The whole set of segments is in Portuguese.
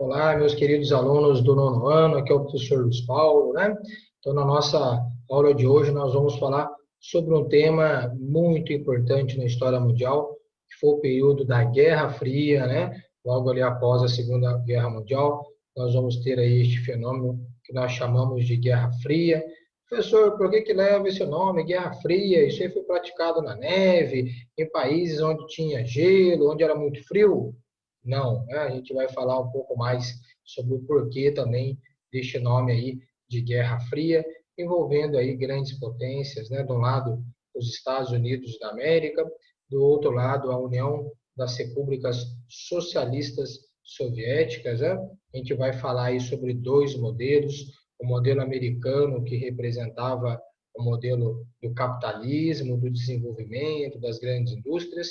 Olá, meus queridos alunos do nono ano, aqui é o professor Luiz Paulo, né? Então, na nossa aula de hoje, nós vamos falar sobre um tema muito importante na história mundial, que foi o período da Guerra Fria, né? Logo ali após a Segunda Guerra Mundial, nós vamos ter aí este fenômeno que nós chamamos de Guerra Fria. Professor, por que leva esse nome, Guerra Fria? Isso aí foi praticado na neve, em países onde tinha gelo, onde era muito frio? Não, né? A gente vai falar um pouco mais sobre o porquê também deste nome aí de Guerra Fria, envolvendo aí grandes potências, né? De um lado, os Estados Unidos da América, do outro lado, a União das Repúblicas Socialistas Soviéticas, né? A gente vai falar aí sobre dois modelos, o modelo americano, que representava o modelo do capitalismo, do desenvolvimento, das grandes indústrias.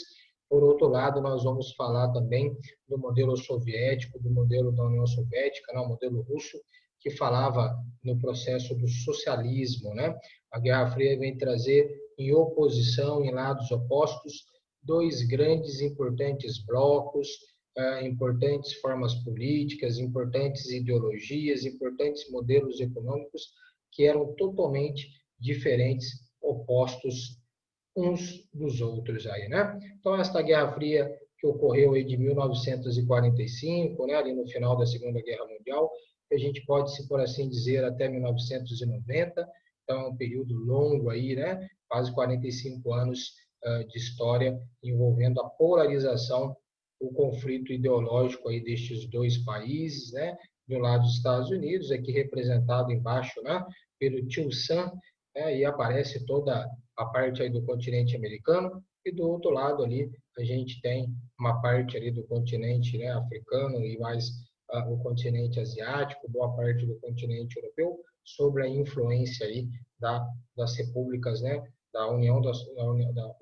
Por outro lado, nós vamos falar também do modelo soviético, do modelo da União Soviética, né, o modelo russo, que falava no processo do socialismo, né? A Guerra Fria vem trazer em oposição, em lados opostos, dois grandes importantes blocos, importantes formas políticas, importantes ideologias, importantes modelos econômicos que eram totalmente diferentes, opostos uns dos outros aí, né? Então, esta Guerra Fria que ocorreu aí de 1945, né, ali no final da Segunda Guerra Mundial, que a gente pode, se por assim dizer, até 1990, então é um período longo aí, né, quase 45 anos de história envolvendo a polarização, o conflito ideológico aí destes dois países, né, de um lado os Estados Unidos, aqui representado embaixo, né, pelo Tio Sam, né, e aparece toda a parte aí do continente americano, e do outro lado ali a gente tem uma parte ali do continente, né, africano e mais o continente asiático, boa parte do continente europeu, sobre a influência aí das repúblicas, né, da URSS,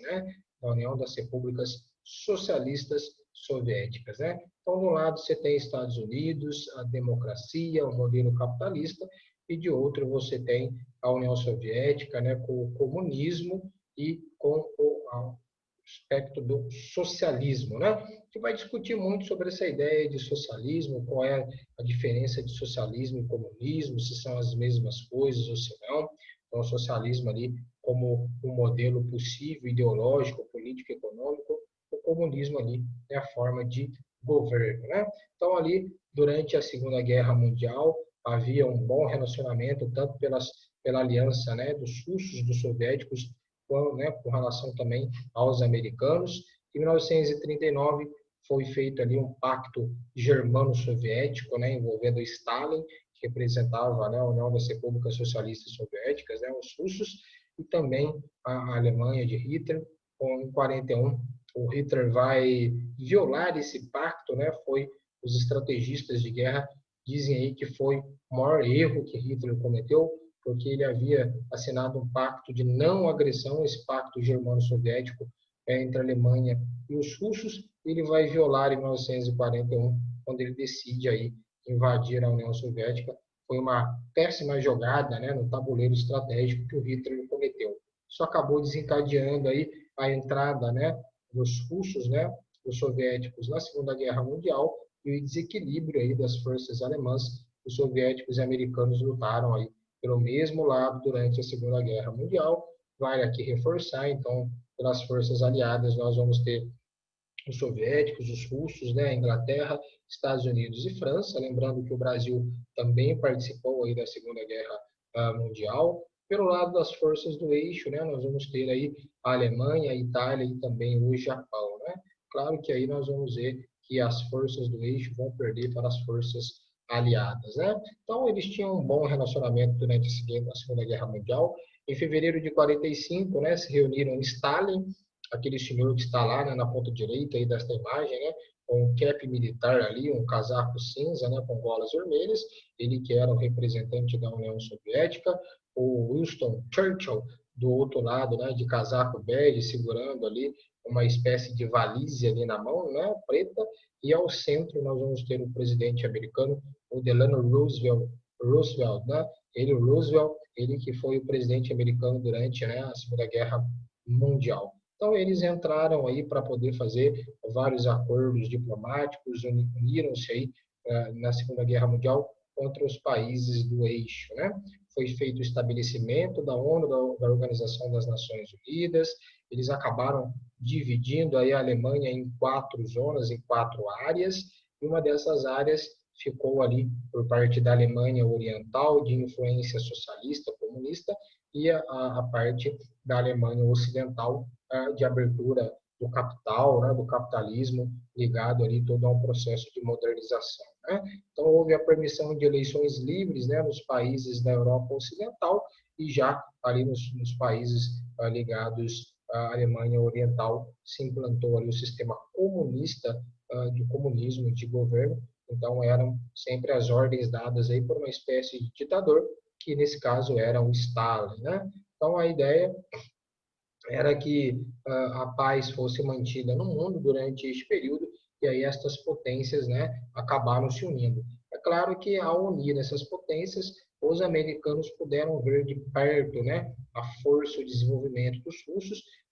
né, da União das Repúblicas Socialistas Soviéticas, né? Então, de um lado você tem Estados Unidos, a democracia, o modelo capitalista, e de outro você tem a União Soviética, né, com o comunismo e com o aspecto do socialismo, né? Que vai discutir muito sobre essa ideia de socialismo, qual é a diferença de socialismo e comunismo, se são as mesmas coisas ou se não. Então, o socialismo ali como um modelo possível, ideológico, político, econômico, o comunismo ali é a forma de governo, né? Então, ali, durante a Segunda Guerra Mundial, havia um bom relacionamento, tanto pela aliança, né, dos russos, dos soviéticos, com relação também aos americanos. Em 1939 foi feito ali um pacto germano-soviético, né, envolvendo Stalin, que representava, né, a União das Repúblicas Socialistas Soviéticas, né, os russos, e também a Alemanha de Hitler. Em 41 o Hitler vai violar esse pacto, né? Foi os estrategistas de guerra dizem aí que foi o maior erro que Hitler cometeu, porque ele havia assinado um pacto de não agressão, esse pacto germano-soviético entre a Alemanha e os russos. Ele vai violar em 1941, quando ele decide aí invadir a União Soviética. Foi uma péssima jogada, né, no tabuleiro estratégico que o Hitler cometeu. Isso acabou desencadeando aí a entrada, né, dos russos, né, dos soviéticos na Segunda Guerra Mundial, e o desequilíbrio aí das forças alemãs. Os soviéticos e americanos lutaram aí pelo mesmo lado durante a Segunda Guerra Mundial. Vale aqui reforçar, então, pelas forças aliadas, nós vamos ter os soviéticos, os russos, né, a Inglaterra, Estados Unidos e França. Lembrando que o Brasil também participou aí da Segunda Guerra Mundial. Pelo lado das forças do eixo, né, nós vamos ter aí a Alemanha, a Itália e também o Japão, né? Claro que aí nós vamos ver que as forças do eixo vão perder para as forças aliadas, né? Então eles tinham um bom relacionamento durante a Segunda Guerra Mundial. Em fevereiro de 45, né, se reuniram Stalin, aquele senhor que está lá, né, na ponta direita aí desta imagem, né, com um cap militar ali, um casaco cinza, né, com golas vermelhas, ele que era o representante da União Soviética, o Winston Churchill do outro lado, né, de casaco bege, segurando ali uma espécie de valise ali na mão, né, preta, e ao centro nós vamos ter o presidente americano, o Delano Roosevelt, né, ele que foi o presidente americano durante, né, a Segunda Guerra Mundial. Então, eles entraram aí para poder fazer vários acordos diplomáticos, uniram-se aí na Segunda Guerra Mundial contra os países do eixo, né? Foi feito o estabelecimento da ONU, da Organização das Nações Unidas. Eles acabaram dividindo aí a Alemanha em 4 zonas, em 4 áreas, e uma dessas áreas ficou ali por parte da Alemanha Oriental, de influência socialista, comunista, e a parte da Alemanha Ocidental, de abertura do capital, né, do capitalismo, ligado ali todo a um processo de modernização. Né? Então, houve a permissão de eleições livres, né, nos países da Europa Ocidental e já ali nos países ligados à Alemanha Oriental se implantou ali o sistema comunista, de comunismo de governo. Então, eram sempre as ordens dadas aí por uma espécie de ditador, que nesse caso era o Stalin. Né? Então, a ideia era que a paz fosse mantida no mundo durante este período, e aí estas potências, né, acabaram se unindo. É claro que ao unir essas potências, os americanos puderam ver de perto, né, a força e o desenvolvimento dos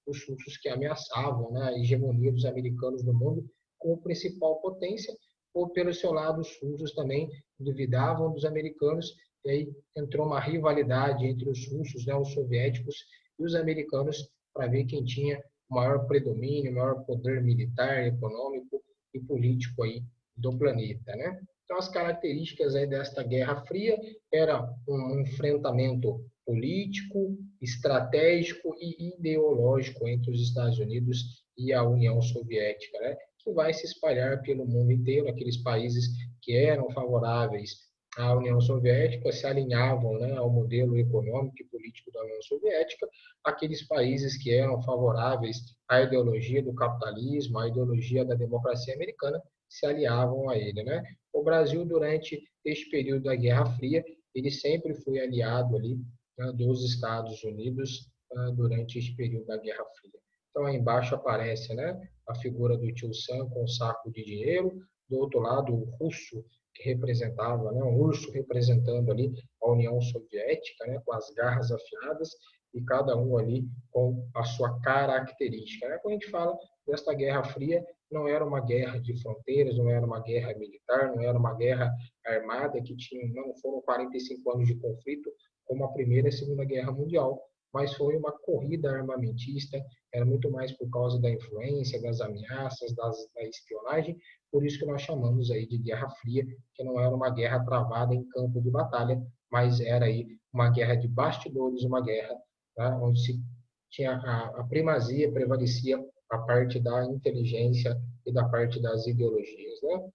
os russos que ameaçavam, né, a hegemonia dos americanos no mundo como principal potência, ou pelo seu lado os russos também duvidavam dos americanos, e aí entrou uma rivalidade entre os russos, né, os soviéticos e os americanos para ver quem tinha maior predomínio, maior poder militar, econômico e político aí do planeta, né? Então, as características aí desta Guerra Fria era um enfrentamento político, estratégico e ideológico entre os Estados Unidos e a União Soviética, né? Que vai se espalhar pelo mundo inteiro, aqueles países que eram favoráveis à União Soviética se alinhavam, né, ao modelo econômico e político da União Soviética, aqueles países que eram favoráveis à ideologia do capitalismo, à ideologia da democracia americana, se aliavam a ele, né? O Brasil, durante este período da Guerra Fria, ele sempre foi aliado ali, né, dos Estados Unidos durante este período da Guerra Fria. Então, aí embaixo aparece, né, a figura do tio Sam com um saco de dinheiro, do outro lado, o russo, que representava, né, um urso representando ali a União Soviética, né, com as garras afiadas, e cada um ali com a sua característica. Né? Quando a gente fala desta Guerra Fria, não era uma guerra de fronteiras, não era uma guerra militar, não era uma guerra armada que tinha, não foram 45 anos de conflito como a Primeira e a Segunda Guerra Mundial, mas foi uma corrida armamentista, era muito mais por causa da influência, das ameaças, da espionagem, por isso que nós chamamos aí de Guerra Fria, que não era uma guerra travada em campo de batalha, mas era aí uma guerra de bastidores, uma guerra, tá, onde se tinha a primazia, prevalecia a parte da inteligência e da parte das ideologias, né?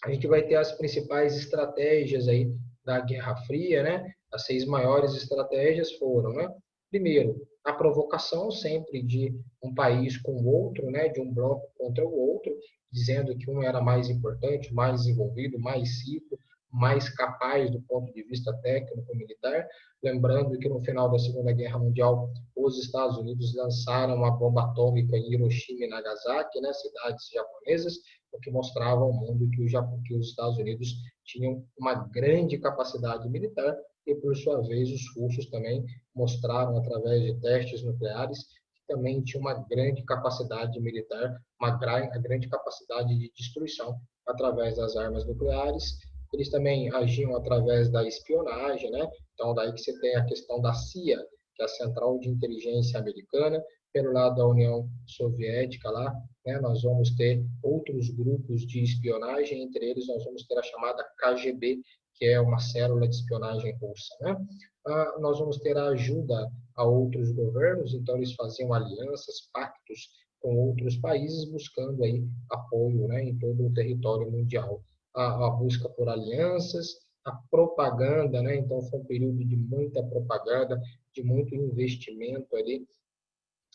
A gente vai ter as principais estratégias aí da Guerra Fria, né? As 6 maiores estratégias foram, né? Primeiro, a provocação sempre de um país com o outro, né? De um bloco contra o outro, dizendo que um era mais importante, mais desenvolvido, mais rico, mais capaz do ponto de vista técnico-militar. Lembrando que no final da Segunda Guerra Mundial, os Estados Unidos lançaram uma bomba atômica em Hiroshima e Nagasaki, né? Cidades japonesas, o que mostrava ao mundo que os Estados Unidos tinham uma grande capacidade militar e, por sua vez, os russos também mostraram, através de testes nucleares, que também tinham uma grande capacidade militar, uma grande capacidade de destruição através das armas nucleares. Eles também agiam através da espionagem, né? Então, daí que você tem a questão da CIA, que é a Central de Inteligência Americana, pelo lado da União Soviética lá, né, nós vamos ter outros grupos de espionagem, entre eles nós vamos ter a chamada KGB, que é uma célula de espionagem russa. Né? Nós vamos ter a ajuda a outros governos, então eles faziam alianças, pactos com outros países, buscando aí apoio, né, em todo o território mundial. A busca por alianças, a propaganda, né? Então foi um período de muita propaganda, de muito investimento ali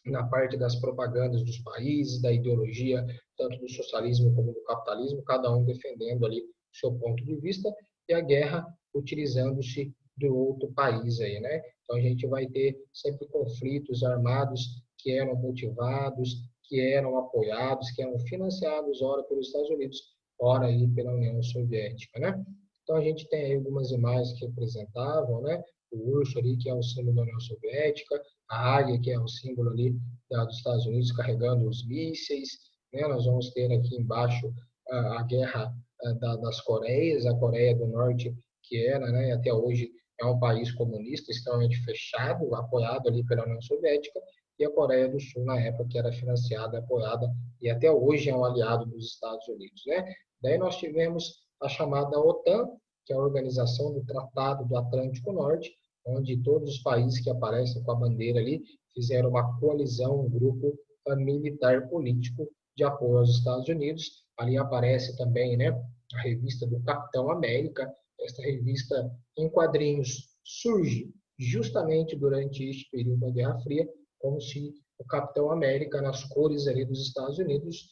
na parte das propagandas dos países, da ideologia, tanto do socialismo como do capitalismo, cada um defendendo ali o seu ponto de vista, e a guerra utilizando-se do outro país aí, né? Então a gente vai ter sempre conflitos armados que eram motivados, que eram apoiados, que eram financiados, ora pelos Estados Unidos, ora aí pela União Soviética, né? Então a gente tem aí algumas imagens que representavam, né? O urso ali, que é o símbolo da União Soviética, a águia, que é o símbolo ali dos Estados Unidos carregando os mísseis, né? Nós vamos ter aqui embaixo a guerra das Coreias, a Coreia do Norte, que era, né, até hoje é um país comunista extremamente fechado, apoiado ali pela União Soviética, e a Coreia do Sul, na época, que era financiada, apoiada, e até hoje é um aliado dos Estados Unidos, né? Daí nós tivemos a chamada OTAN, que é a Organização do Tratado do Atlântico Norte, onde todos os países que aparecem com a bandeira ali fizeram uma coalizão, um grupo militar político de apoio aos Estados Unidos. Ali aparece também, né, a revista do Capitão América. Esta revista em quadrinhos surge justamente durante este período da Guerra Fria, como se o Capitão América, nas cores ali dos Estados Unidos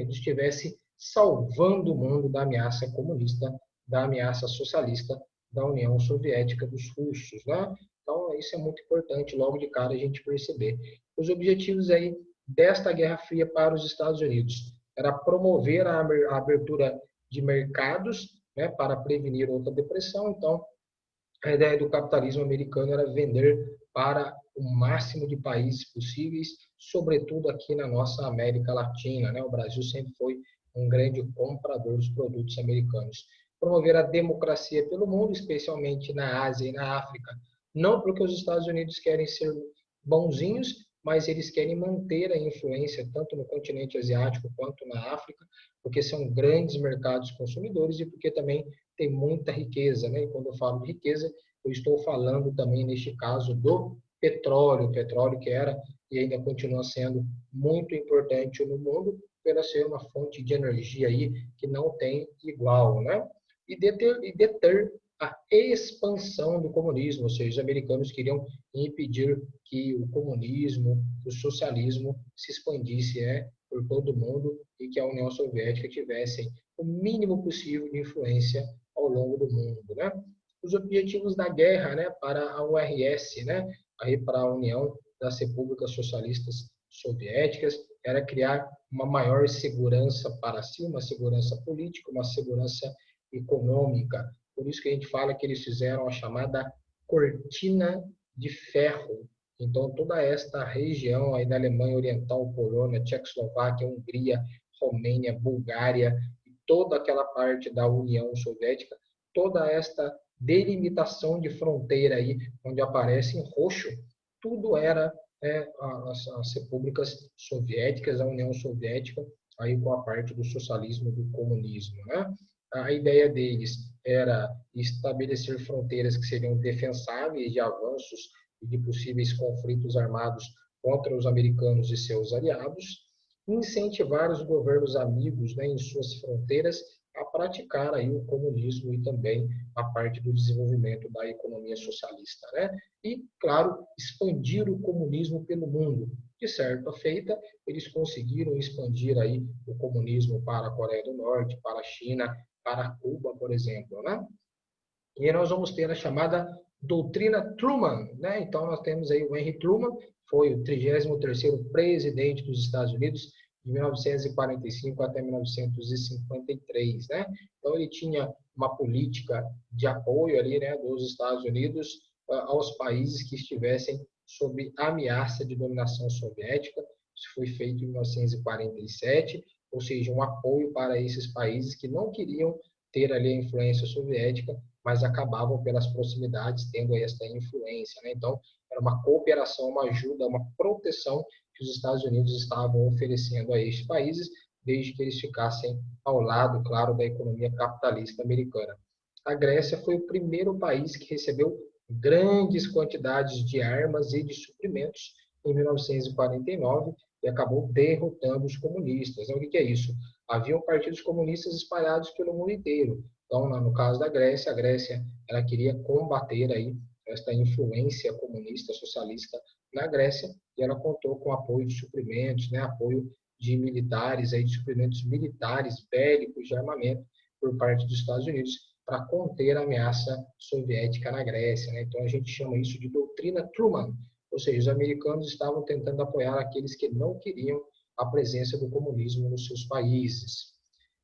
estivesse salvando o mundo da ameaça comunista, da ameaça socialista da União Soviética, dos russos, né? Então, isso é muito importante logo de cara a gente perceber. Os objetivos aí desta Guerra Fria para os Estados Unidos era promover a abertura de mercados, né, para prevenir outra depressão. Então, a ideia do capitalismo americano era vender para o máximo de países possíveis, sobretudo aqui na nossa América Latina, né? O Brasil sempre foi um grande comprador dos produtos americanos. Promover a democracia pelo mundo, especialmente na Ásia e na África. Não porque os Estados Unidos querem ser bonzinhos, mas eles querem manter a influência tanto no continente asiático quanto na África, porque são grandes mercados consumidores e porque também tem muita riqueza, né? E quando eu falo de riqueza, eu estou falando também, neste caso, do petróleo, petróleo que era e ainda continua sendo muito importante no mundo, pela ser uma fonte de energia aí que não tem igual, né? E deter a expansão do comunismo, ou seja, os americanos queriam impedir que o comunismo, o socialismo se expandisse, por todo o mundo e que a União Soviética tivesse o mínimo possível de influência ao longo do mundo, né? Os objetivos da guerra, né, para a URS, né, aí para a União das Repúblicas Socialistas Soviéticas, era criar uma maior segurança para si, uma segurança política, uma segurança econômica. Por isso que a gente fala que eles fizeram a chamada cortina de ferro. Então, toda esta região aí da Alemanha Oriental, Polônia, Tchecoslováquia, Hungria, Romênia, Bulgária, e toda aquela parte da União Soviética, toda esta delimitação de fronteira aí, onde aparece em roxo, tudo era as repúblicas soviéticas, a União Soviética, aí com a parte do socialismo e do comunismo, né? A ideia deles era estabelecer fronteiras que seriam defensáveis de avanços e de possíveis conflitos armados contra os americanos e seus aliados, incentivar os governos amigos, né, em suas fronteiras a praticar aí o comunismo e também a parte do desenvolvimento da economia socialista, né? E, claro, expandir o comunismo pelo mundo. De certa feita, eles conseguiram expandir aí o comunismo para a Coreia do Norte, para a China, para Cuba, por exemplo, né? E aí nós vamos ter a chamada doutrina Truman, né? Então nós temos aí o Henry Truman, foi o 33º presidente dos Estados Unidos de 1945 até 1953, né? Então ele tinha uma política de apoio ali, né, dos Estados Unidos aos países que estivessem sob ameaça de dominação soviética. Isso foi feito em 1947, ou seja, um apoio para esses países que não queriam ter ali a influência soviética, mas acabavam pelas proximidades tendo esta influência, né? Então, era uma cooperação, uma ajuda, uma proteção que os Estados Unidos estavam oferecendo a estes países, desde que eles ficassem ao lado, claro, da economia capitalista americana. A Grécia foi o primeiro país que recebeu grandes quantidades de armas e de suprimentos em 1949 e acabou derrotando os comunistas. Então, o que é isso? Haviam partidos comunistas espalhados pelo mundo inteiro. Então, no caso da Grécia, a Grécia ela queria combater aí esta influência comunista, socialista na Grécia, e ela contou com apoio de suprimentos, né, apoio de militares, aí, de suprimentos militares, bélicos, de armamento, por parte dos Estados Unidos, para conter a ameaça soviética na Grécia, né? Então, a gente chama isso de doutrina Truman, ou seja, os americanos estavam tentando apoiar aqueles que não queriam a presença do comunismo nos seus países.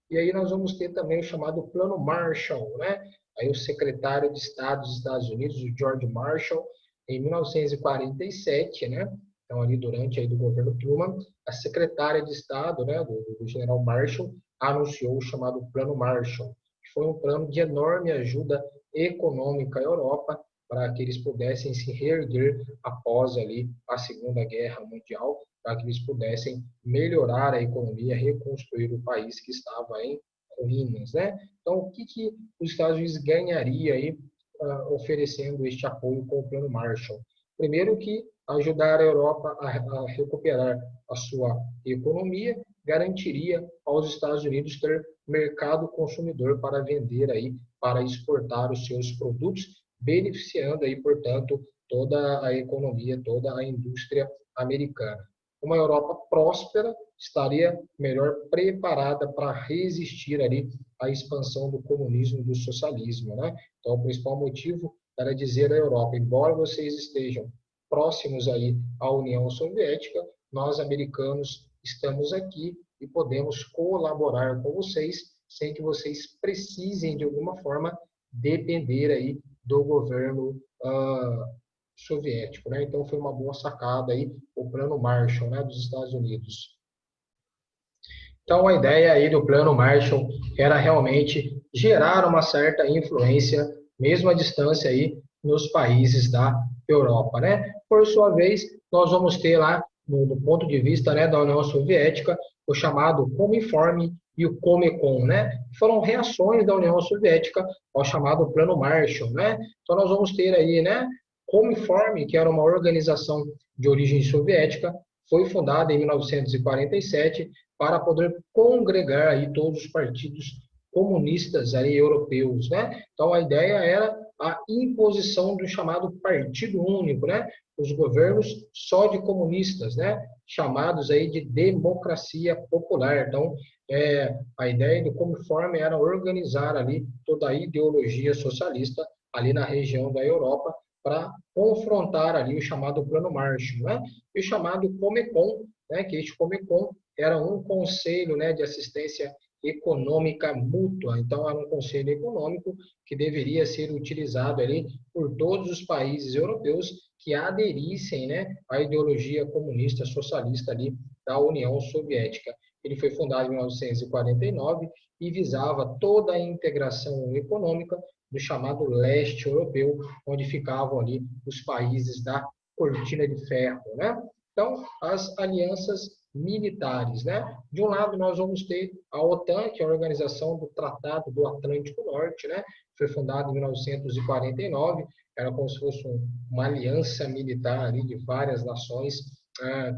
E aí nós vamos ter também o chamado Plano Marshall, né? Aí o secretário de Estado dos Estados Unidos, o George Marshall, em 1947, né? Então, ali durante aí do governo Truman, a secretária de Estado, né, do general Marshall, anunciou o chamado Plano Marshall, que foi um plano de enorme ajuda econômica à Europa para que eles pudessem se reerguer após ali a Segunda Guerra Mundial, para que eles pudessem melhorar a economia, reconstruir o país que estava em ruínas, né? Então, o que os Estados Unidos ganharia aí oferecendo este apoio com o Plano Marshall? Primeiro que ajudar a Europa a recuperar a sua economia garantiria aos Estados Unidos ter mercado consumidor para vender aí, para exportar os seus produtos, beneficiando aí, portanto, toda a economia, toda a indústria americana. Uma Europa próspera estaria melhor preparada para resistir ali à expansão do comunismo e do socialismo, né? Então, o principal motivo era dizer à Europa, embora vocês estejam próximos aí à União Soviética, nós americanos estamos aqui e podemos colaborar com vocês sem que vocês precisem de alguma forma depender aí do governo soviético, né? Então foi uma boa sacada aí o Plano Marshall, né, dos Estados Unidos. Então a ideia aí do Plano Marshall era realmente gerar uma certa influência, mesmo à distância aí nos países da Europa, né? Por sua vez, nós vamos ter lá do ponto de vista, né, da União Soviética o chamado Cominform e o Comecon, né? Foram reações da União Soviética ao chamado Plano Marshall, né? Então nós vamos ter aí, né, Cominform, que era uma organização de origem soviética, foi fundada em 1947 para poder congregar aí todos os partidos comunistas aí europeus, né? Então a ideia era a imposição do chamado Partido Único, né? Os governos só de comunistas, né? Chamados aí de democracia popular. Então a ideia do Cominform era organizar ali toda a ideologia socialista ali na região da Europa para confrontar ali o chamado Plano Marshall, né? E o chamado Comecon, né? Que este Comecon era um conselho, né, de assistência econômica mútua. Então, era um conselho econômico que deveria ser utilizado ali por todos os países europeus que aderissem, né, à ideologia comunista socialista ali da União Soviética. Ele foi fundado em 1949 e visava toda a integração econômica do chamado leste europeu, onde ficavam ali os países da cortina de ferro, né? Então, as alianças militares, né? De um lado, nós vamos ter a OTAN, que é a Organização do Tratado do Atlântico Norte, né? Foi fundada em 1949, era como se fosse uma aliança militar ali de várias nações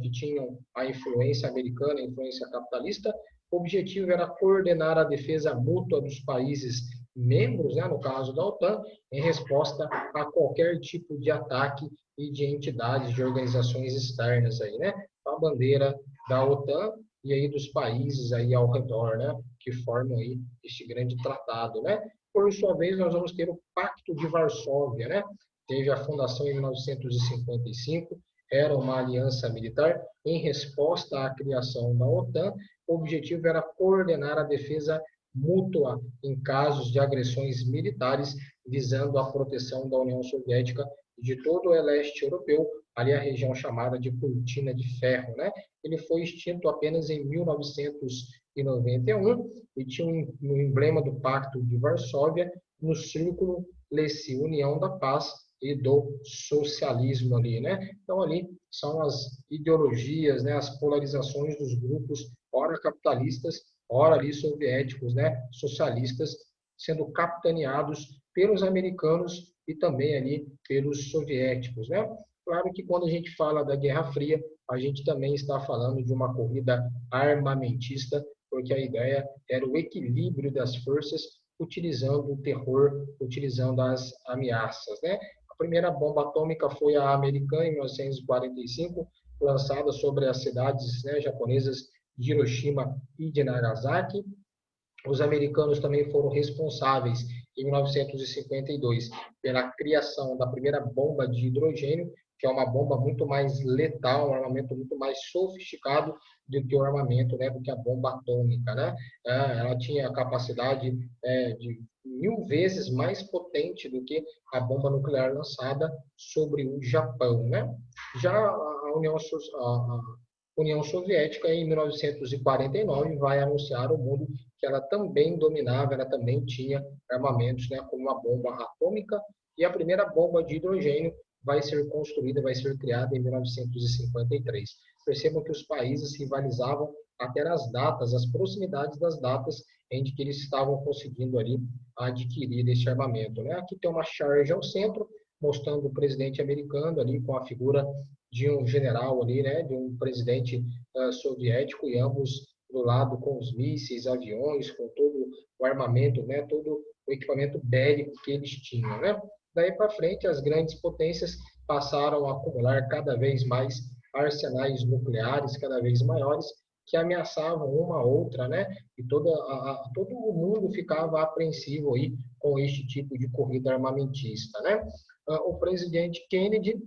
que tinham a influência americana, a influência capitalista. O objetivo era coordenar a defesa mútua dos países membros, né, no caso da OTAN, em resposta a qualquer tipo de ataque e de entidades, de organizações externas aí, né? A bandeira da OTAN e aí dos países aí ao redor, né, que formam aí este grande tratado, né? Por sua vez, nós vamos ter o Pacto de Varsóvia, né? Teve a fundação em 1955, era uma aliança militar em resposta à criação da OTAN. O objetivo era coordenar a defesa mútua em casos de agressões militares, visando a proteção da União Soviética e de todo o leste europeu, ali a região chamada de Cortina de Ferro, né? Ele foi extinto apenas em 1991 e tinha um emblema do Pacto de Varsóvia no círculo Leci, União da Paz e do Socialismo ali, né? Então ali são as ideologias, né, as polarizações dos grupos, ora capitalistas, ora ali soviéticos, né, socialistas, sendo capitaneados pelos americanos e também ali pelos soviéticos, né? Claro que quando a gente fala da Guerra Fria, a gente também está falando de uma corrida armamentista, porque a ideia era o equilíbrio das forças, utilizando o terror, utilizando as ameaças, né? A primeira bomba atômica foi a americana em 1945, lançada sobre as cidades, né, japonesas de Hiroshima e de Nagasaki. Os americanos também foram responsáveis, em 1952, pela criação da primeira bomba de hidrogênio, que é uma bomba muito mais letal, um armamento muito mais sofisticado do que o armamento, né, do que a bomba atômica, né? Ela tinha a capacidade de 1000 vezes mais potente do que a bomba nuclear lançada sobre o Japão, né? Já a União Soviética, em 1949, vai anunciar ao mundo que ela também dominava, ela também tinha armamentos, né, como a bomba atômica, e a primeira bomba de hidrogênio vai ser construída, vai ser criada em 1953. Percebam que os países rivalizavam até as datas, as proximidades das datas em que eles estavam conseguindo ali adquirir esse armamento, né? Aqui tem uma charge ao centro, mostrando o presidente americano ali com a figura de um general ali, né? De um presidente soviético, e ambos do lado com os mísseis, aviões, com todo o armamento, né? Todo o equipamento bélico que eles tinham, né? Daí para frente, as grandes potências passaram a acumular cada vez mais arsenais nucleares, cada vez maiores, que ameaçavam uma a outra, né? E todo o mundo ficava apreensivo aí com este tipo de corrida armamentista, né? O presidente Kennedy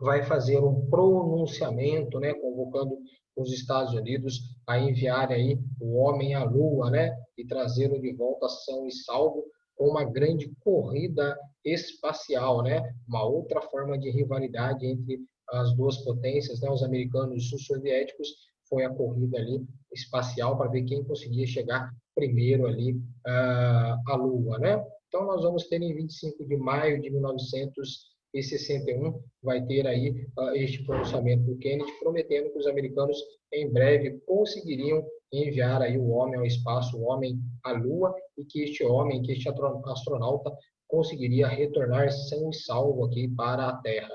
vai fazer um pronunciamento, né, convocando os Estados Unidos a enviar aí o homem à Lua, né, e trazê-lo de volta são e salvo, com uma grande corrida espacial, né, uma outra forma de rivalidade entre as duas potências, né, os americanos e os soviéticos, foi a corrida ali espacial para ver quem conseguia chegar primeiro ali à Lua, né? Então nós vamos ter em 25 de maio de 1961 vai ter aí este pronunciamento do Kennedy, prometendo que os americanos em breve conseguiriam enviar aí o homem ao espaço, o homem à Lua, e que este homem, que este astronauta conseguiria retornar são e salvo aqui para a Terra.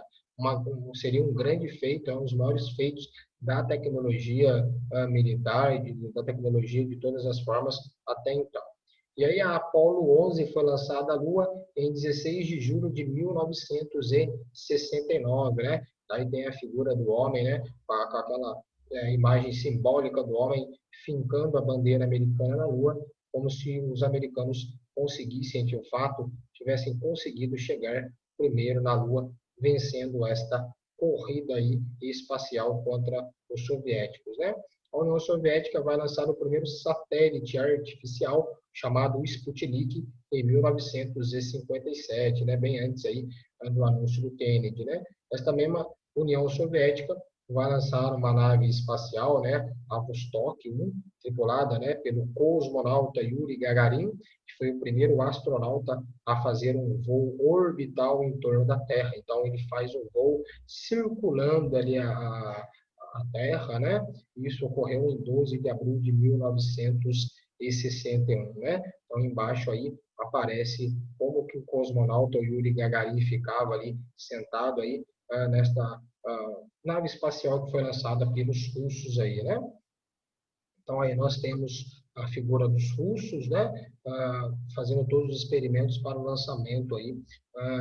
Seria um grande feito, é um dos maiores feitos da tecnologia militar, da tecnologia de todas as formas até então. E aí a Apollo 11 foi lançada à Lua em 16 de julho de 1969, né? Aí tem a figura do homem, né? Com aquela imagem simbólica do homem fincando a bandeira americana na Lua, como se os americanos conseguissem, de fato, tivessem conseguido chegar primeiro na Lua, vencendo esta corrida aí espacial contra os soviéticos, né? A União Soviética vai lançar o primeiro satélite artificial chamado Sputnik em 1957, né? Bem antes aí do anúncio do Kennedy, né? Esta mesma União Soviética vai lançar uma nave espacial, né? A Vostok 1, tripulada, né? Pelo cosmonauta Yuri Gagarin, que foi o primeiro astronauta a fazer um voo orbital em torno da Terra. Então ele faz um voo circulando ali a Terra, né? Isso ocorreu em 12 de abril de 1961, né? Então, embaixo aí aparece como que o cosmonauta Yuri Gagarin ficava ali sentado aí nesta nave espacial que foi lançada pelos russos aí, né? Então, aí nós temos a figura dos russos, né, fazendo todos os experimentos para o lançamento aí,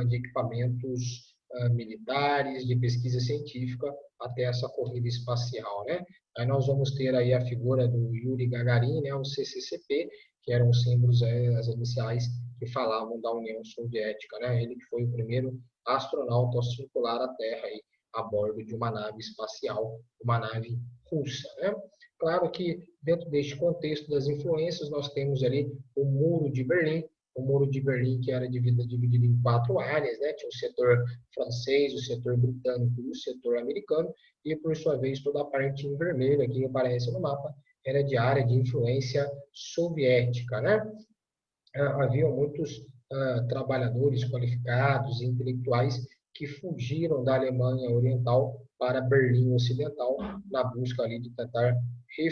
de equipamentos militares, de pesquisa científica, até essa corrida espacial, né? Aí nós vamos ter aí a figura do Yuri Gagarin, né, o CCCP, que eram os símbolos, as iniciais que falavam da União Soviética, né? Ele que foi o primeiro astronauta a circular a Terra aí, a bordo de uma nave espacial, uma nave russa, né? Claro que dentro deste contexto das influências nós temos ali o Muro de Berlim que era dividido em 4 áreas, né? Tinha o setor francês, o setor britânico e o setor americano, e por sua vez toda a parte em vermelho aqui que aparece no mapa era de área de influência soviética, né? Havia muitos trabalhadores qualificados e intelectuais que fugiram da Alemanha Oriental para Berlim Ocidental na busca ali de tentar se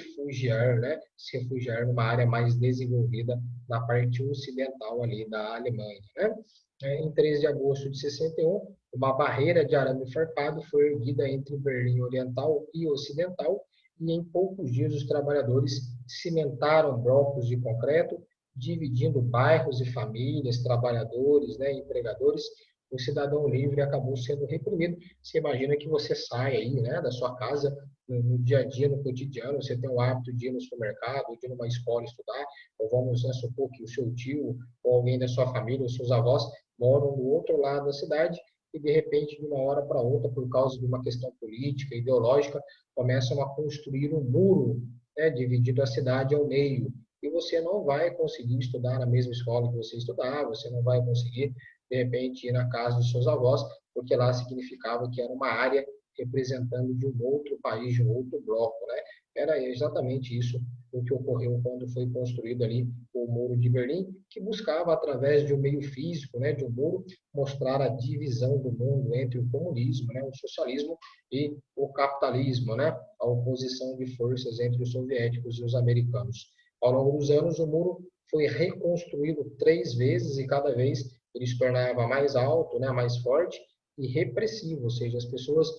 refugiar numa área mais desenvolvida na parte ocidental ali da Alemanha, né? Em 3 de agosto de 61, uma barreira de arame farpado foi erguida entre Berlim Oriental e Ocidental, e em poucos dias os trabalhadores cimentaram blocos de concreto, dividindo bairros e famílias, trabalhadores, né, empregadores. O cidadão livre acabou sendo reprimido. Você imagina que você sai aí, né, da sua casa no dia a dia, no cotidiano, você tem o hábito de ir no supermercado, de ir numa escola estudar, ou vamos, né, supor que o seu tio ou alguém da sua família, os seus avós, moram do outro lado da cidade, e de repente, de uma hora para outra, por causa de uma questão política, ideológica, começam a construir um muro, né, dividindo a cidade ao meio. E você não vai conseguir estudar na mesma escola que você estudava, você não vai conseguir, de repente, ir na casa dos seus avós, porque lá significava que era uma área representando de um outro país, de um outro bloco, né? Era exatamente isso o que ocorreu quando foi construído ali o Muro de Berlim, que buscava, através de um meio físico, né, de um muro, mostrar a divisão do mundo entre o comunismo, né, o socialismo e o capitalismo, né, a oposição de forças entre os soviéticos e os americanos. Ao longo dos anos, o muro foi reconstruído 3 vezes e cada vez ele se tornava mais alto, né, mais forte e repressivo, ou seja, as pessoas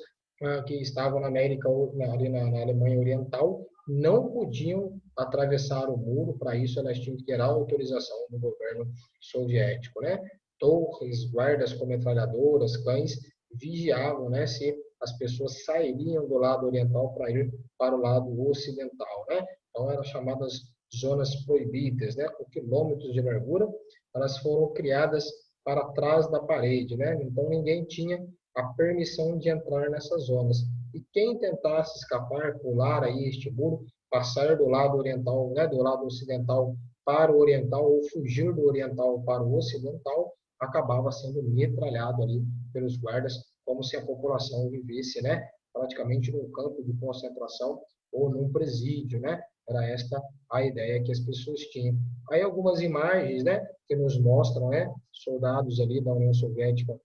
que estavam na América, ali na Alemanha Oriental, não podiam atravessar o muro, para isso elas tinham que ter a autorização do governo soviético, né? Torres, guardas com metralhadoras, cães vigiavam, né, se as pessoas sairiam do lado oriental para ir para o lado ocidental, né? Então eram chamadas zonas proibidas, né, com quilômetros de largura, elas foram criadas para trás da parede, né? Então ninguém tinha a permissão de entrar nessas zonas. E quem tentasse escapar, pular aí este muro, passar do lado oriental, né, do lado ocidental para o oriental ou fugir do oriental para o ocidental, acabava sendo metralhado ali pelos guardas, como se a população vivesse, né, praticamente num campo de concentração ou num presídio, né? Era esta a ideia que as pessoas tinham. Aí algumas imagens, né, que nos mostram, né, soldados ali da União Soviética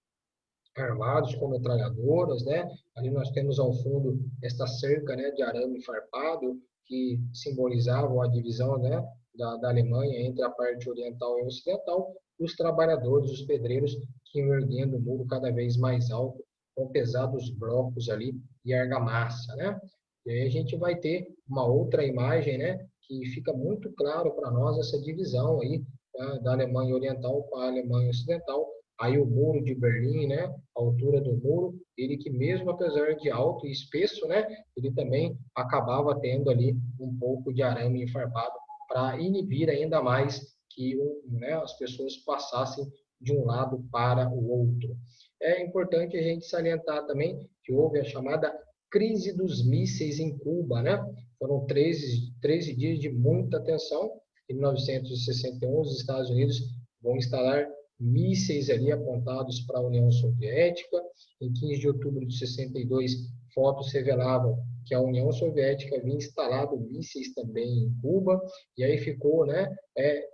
armados com metralhadoras, né? Ali nós temos ao fundo esta cerca, né, de arame farpado que simbolizavam a divisão, né, da Alemanha entre a parte oriental e ocidental, e os trabalhadores, os pedreiros, que iam erguendo o muro cada vez mais alto, com pesados blocos ali e argamassa, né? E aí a gente vai ter uma outra imagem, né, que fica muito claro para nós essa divisão aí, tá, da Alemanha Oriental para a Alemanha Ocidental. Aí o muro de Berlim, né, a altura do muro, ele que mesmo apesar de alto e espesso, né, ele também acabava tendo ali um pouco de arame enfarpado para inibir ainda mais que, né, as pessoas passassem de um lado para o outro. É importante a gente salientar também que houve a chamada crise dos mísseis em Cuba, né? Foram 13 dias de muita tensão. Em 1961, os Estados Unidos vão instalar mísseis ali apontados para a União Soviética. Em 15 de outubro de 62, fotos revelavam que a União Soviética havia instalado mísseis também em Cuba, e aí ficou, né,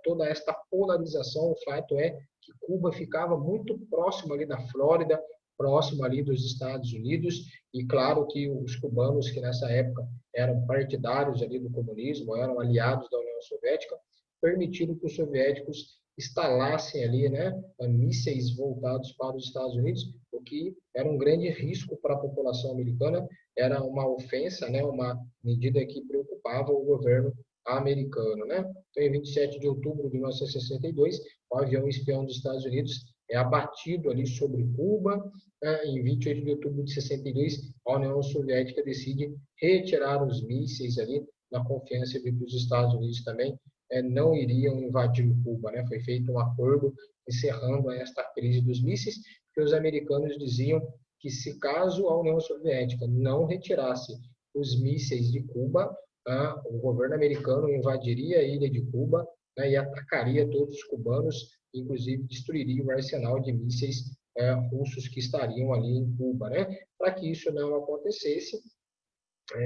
toda esta polarização. O fato é que Cuba ficava muito próximo ali da Flórida, próximo ali dos Estados Unidos, e claro que os cubanos, que nessa época eram partidários ali do comunismo, eram aliados da União Soviética, permitiram que os soviéticos instalassem ali, né, mísseis voltados para os Estados Unidos, o que era um grande risco para a população americana, era uma ofensa, né, uma medida que preocupava o governo americano, né? Então, em 27 de outubro de 1962, o avião espião dos Estados Unidos é abatido ali sobre Cuba. Em 28 de outubro de 62, a União Soviética decide retirar os mísseis ali, na confiança de que os Estados Unidos também não iriam invadir Cuba, né? Foi feito um acordo encerrando esta crise dos mísseis, porque os americanos diziam que se caso a União Soviética não retirasse os mísseis de Cuba, o governo americano invadiria a ilha de Cuba, né, e atacaria todos os cubanos, inclusive destruiria o arsenal de mísseis russos que estariam ali em Cuba, né? Para que isso não acontecesse,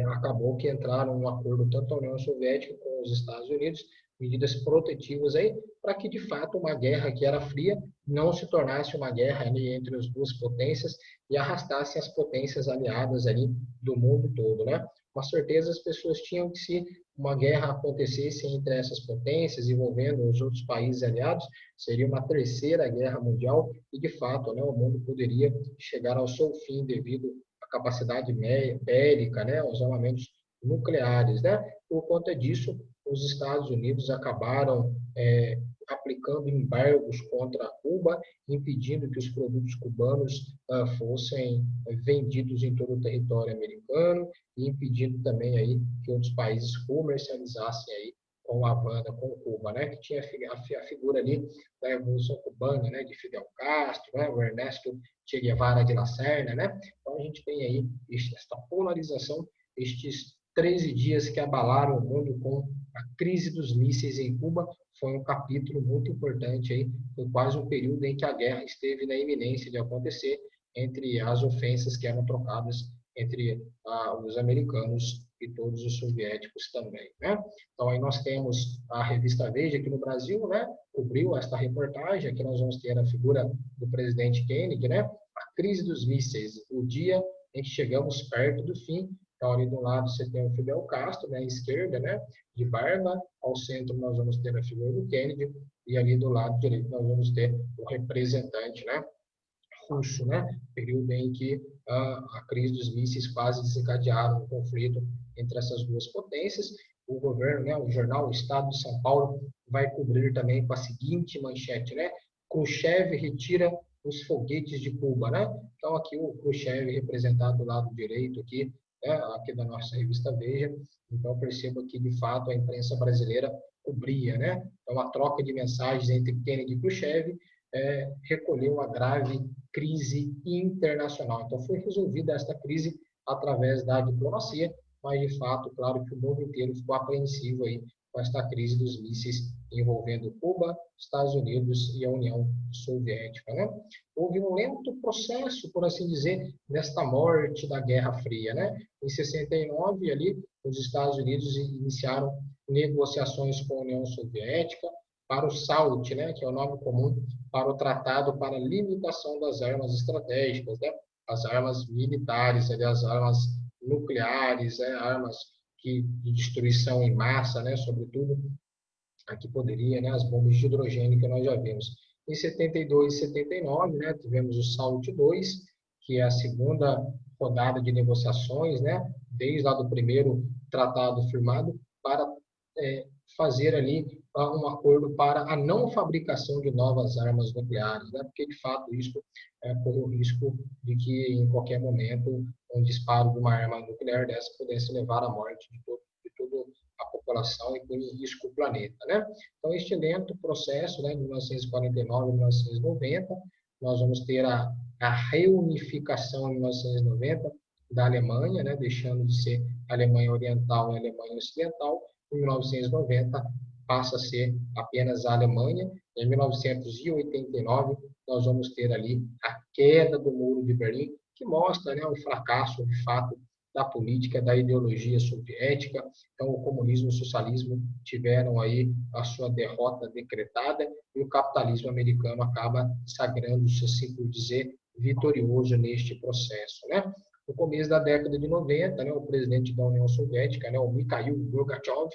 acabou que entraram um acordo tanto a União Soviética como os Estados Unidos, medidas protetivas aí, para que de fato uma guerra que era fria não se tornasse uma guerra ali entre as duas potências e arrastasse as potências aliadas ali do mundo todo, né? Com certeza as pessoas tinham que, se uma guerra acontecesse entre essas potências envolvendo os outros países aliados, seria uma terceira guerra mundial e de fato, né, o mundo poderia chegar ao seu fim devido a capacidade bélica, né, os armamentos nucleares, né? Por conta disso, os Estados Unidos acabaram aplicando embargos contra Cuba, impedindo que os produtos cubanos fossem vendidos em todo o território americano e impedindo também aí que outros países comercializassem aí com Havana, com Cuba, né? Que tinha a figura ali da Revolução Cubana, né? De Fidel Castro, né? O Ernesto Che Guevara de La Serna, né? Então a gente tem aí esta polarização, estes 13 dias que abalaram o mundo com a crise dos mísseis em Cuba, foi um capítulo muito importante aí, foi quase um período em que a guerra esteve na iminência de acontecer entre as ofensas que eram trocadas entre os americanos e todos os soviéticos também, né? Então aí nós temos a revista Veja aqui no Brasil, né? Cobriu esta reportagem, aqui nós vamos ter a figura do presidente Kennedy, né? A crise dos mísseis, o dia em que chegamos perto do fim. Então ali do lado você tem o Fidel Castro, né? À esquerda, né? De barba, ao centro nós vamos ter a figura do Kennedy e ali do lado direito nós vamos ter o representante, né? Russo, né? Período em que a crise dos mísseis quase desencadearam um conflito entre essas duas potências. O governo, né, o jornal O Estado de São Paulo vai cobrir também com a seguinte manchete, né? Khrushchev retira os foguetes de Cuba, né? Então aqui o Khrushchev representado do lado direito aqui, né, aqui da nossa revista Veja. Então perceba que de fato a imprensa brasileira cobria, né? Então a troca de mensagens entre Kennedy e Khrushchev recolheu a grave crise internacional. Então, foi resolvida esta crise através da diplomacia, mas, de fato, claro que o mundo inteiro ficou apreensivo aí com esta crise dos mísseis envolvendo Cuba, Estados Unidos e a União Soviética, né? Houve um lento processo, por assim dizer, nesta morte da Guerra Fria, né? Em 69, ali, os Estados Unidos iniciaram negociações com a União Soviética para o SALT, né? Que é o nome comum para o Tratado para a Limitação das Armas Estratégicas, né? As armas militares, as armas nucleares, né? Armas de destruição em massa, né? Sobretudo, aqui poderia, né? As bombas de hidrogênio que nós já vimos. Em 72 e 79, né? Tivemos o SALT II, que é a segunda rodada de negociações, né? Desde lá do primeiro tratado firmado, para fazer ali um acordo para a não fabricação de novas armas nucleares, né? Porque, de fato, isso corre o risco de que, em qualquer momento, um disparo de uma arma nuclear dessa pudesse levar à morte de toda a população e por risco o planeta, né? Então, este lento processo, né, de 1949 a 1990, nós vamos ter a reunificação em 1990 da Alemanha, né, deixando de ser Alemanha Oriental e Alemanha Ocidental. Em 1990 passa a ser apenas a Alemanha. Em 1989 nós vamos ter ali a queda do Muro de Berlim, que mostra, né, o fracasso de fato da política, da ideologia soviética. Então o comunismo e o socialismo tiveram aí a sua derrota decretada e o capitalismo americano acaba sagrando-se, assim por dizer, vitorioso neste processo, né? No começo da década de 90, né, o presidente da União Soviética, né, o Mikhail Gorbachev,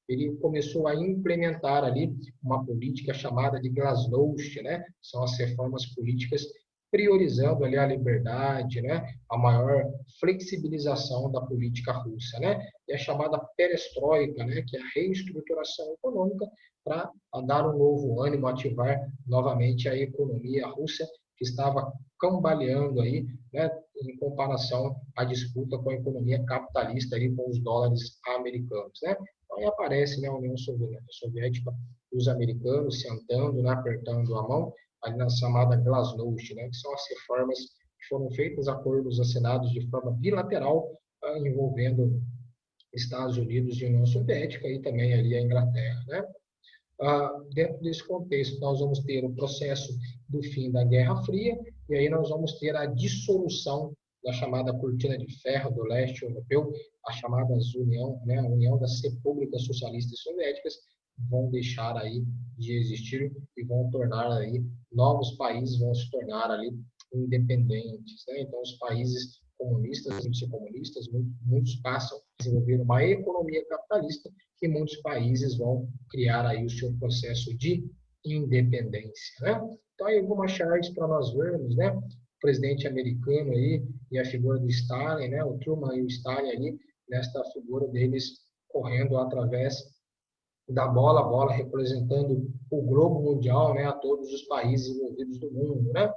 ele começou a implementar ali uma política chamada de Glasnost, né? São as reformas políticas priorizando ali a liberdade, né? A maior flexibilização da política russa, né? E a chamada perestroika, né? Que é a reestruturação econômica para dar um novo ânimo, ativar novamente a economia russa que estava cambaleando aí, né, em comparação à disputa com a economia capitalista ali com os dólares americanos, né? Então aí aparece, né, a União Soviética, os americanos sentando, né, apertando a mão, ali na chamada Glasnost, né, que são as reformas que foram feitas, acordos assinados de forma bilateral, envolvendo Estados Unidos e União Soviética e também ali a Inglaterra, né? Dentro desse contexto, nós vamos ter o processo do fim da Guerra Fria, e aí nós vamos ter a dissolução da chamada Cortina de Ferro do leste europeu, a chamada União, né, a União das Repúblicas Socialistas Soviéticas, vão deixar aí de existir e vão tornar aí, novos países vão se tornar ali independentes, né? Então, os países comunistas, comunistas, muitos passam a desenvolver uma economia capitalista e muitos países vão criar aí o seu processo de independência, né? Então, aí algumas charts para nós vermos, né? O presidente americano aí e a figura do Stalin, né? O Truman e o Stalin ali, nesta figura deles correndo através da bola, a bola representando o globo mundial, né? A todos os países envolvidos do mundo, né?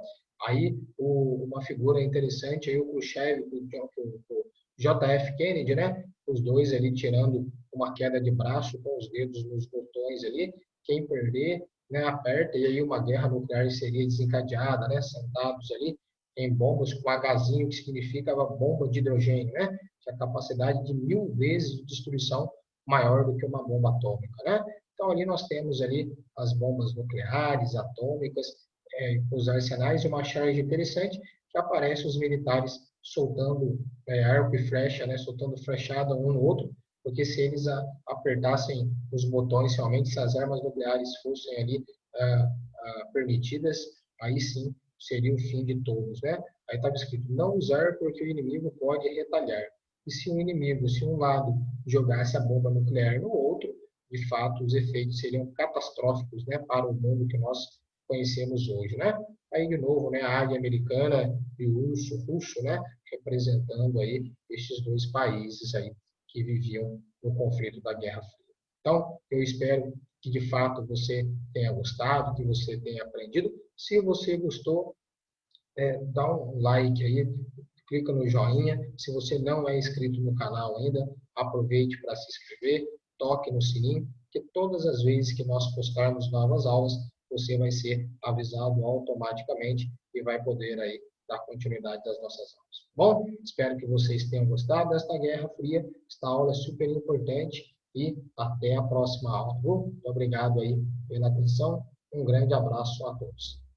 Aí, uma figura interessante aí, o Khrushchev, o JF Kennedy, né? Os dois ali tirando uma queda de braço com os dedos nos botões ali. Quem perder, né, aperta, e aí uma guerra nuclear seria desencadeada, né, sentados ali em bombas com Hzinho, que significa a bomba de hidrogênio, né, que é a capacidade de 1000 vezes de destruição maior do que uma bomba atômica, né? Então ali nós temos ali as bombas nucleares, atômicas, os arsenais, e uma charge interessante que aparece os militares soltando arco e flecha, né, soltando flechada um no outro, porque se eles apertassem os botões, realmente, se as armas nucleares fossem ali permitidas, aí sim seria o fim de todos, né? Aí estava escrito, não usar porque o inimigo pode retalhar. E se o inimigo, se um lado jogasse a bomba nuclear no outro, de fato, os efeitos seriam catastróficos, né, para o mundo que nós conhecemos hoje, né? Aí, de novo, né, a águia americana e o urso russo, né, representando aí estes dois países aí que viviam no conflito da Guerra Fria. Então, eu espero que de fato você tenha gostado, que você tenha aprendido. Se você gostou, dá um like aí, clica no joinha. Se você não é inscrito no canal ainda, aproveite para se inscrever, toque no sininho, que todas as vezes que nós postarmos novas aulas, você vai ser avisado automaticamente e vai poder aí dar continuidade das nossas aulas. Bom, espero que vocês tenham gostado desta Guerra Fria. Esta aula é super importante e até a próxima aula. Muito obrigado aí pela atenção. Um grande abraço a todos.